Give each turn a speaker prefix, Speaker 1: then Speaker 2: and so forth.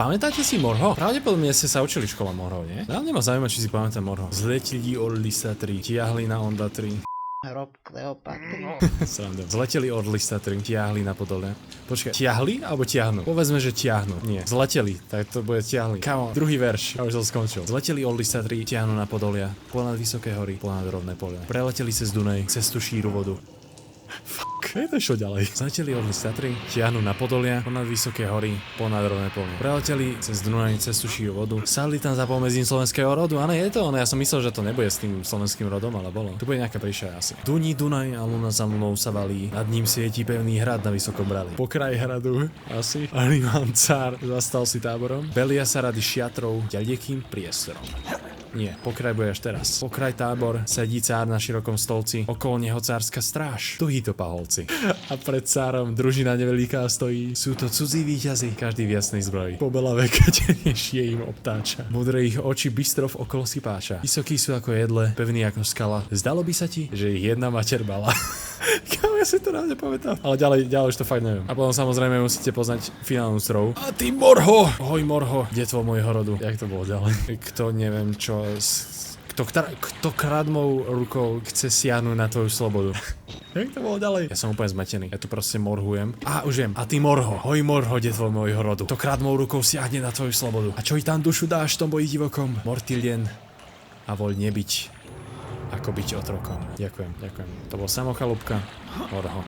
Speaker 1: Pamätáte si Morho? Pravdepodobne ste sa učili škola Morho, nie? Dávne ma zaujíma, či si pamätám Morho. Zleteli Orlisa 3, tiahli na Onda 3.
Speaker 2: Hrob Kleopatry.
Speaker 1: Sranda. Zleteli Orlisa 3, tiahli na Podole. Počkaj, tiahli alebo tiahnu? Povedzme, že tiahnu. Nie, zleteli, tak to bude tiahli. Kamo, druhý verš, ja už som skončil. Zleteli Orlisa 3, tiahnu na Podolia, ponad vysoké hory, ponad rovné polia. Preleteli cez Dunaj, cez tú šíru vodu. Fuck, je to čo ďalej? Zleteli Orlisa 3, tiahnu na Podolia, ponad vysoké hory, ponad rovné polia. Preleteli cez Dunaj, cez tú šíru vodu. Sadli tam za pomedzím slovenského rodu. Áno, je to ono. Ja som myslel, že to nebude s tým slovenským rodom, ale bolo. Tu bude nejaká príša asi. Duní Dunaj a luna za lunou sa valí. Nad ním svietí pevný hrad na vysokom brali. Pokraj hradu asi. Animán cár zastal si táborom. Belia sa rady šiatrou ďalekým priestorom. Nie, pokraj bude až teraz. Pokraj tábor, sedí cár na širokom stolci, okolo neho cárska stráž, tuhí to paholci. A pred cárom družina neveľká stojí, sú to cudzí víťazi, každý v jasnej zbroji. Po belavé katenie šie im obtáča, modré ich oči bystro v okolo si páča. Vysokí sú ako jedle, pevný ako skala, zdalo by sa ti, že ich jedna mater bala. Kámo, ja si to rád nepamätám. Ale ďalej už to fakt neviem. A potom samozrejme musíte poznať finálnu strov. A ty Morho! Hoj Morho, detvo môjho rodu. Jak to bolo ďalej? Kto neviem čo... Kto kradmou rukou chce siahnuť na tvoju slobodu? Jak to bolo ďalej? Ja som úplne zmetený. Ja tu proste morhujem. Á, už viem. A ty Morho, hoj Morho, detvo môjho rodu. Kto kradmou rukou siahne na tvoju slobodu. A čo i tam dušu dáš v tom boji divokom? Mortilien a voľ nebyť. Ako byť otrokom. Ďakujem. To bol Samo Chalúbka. Morho.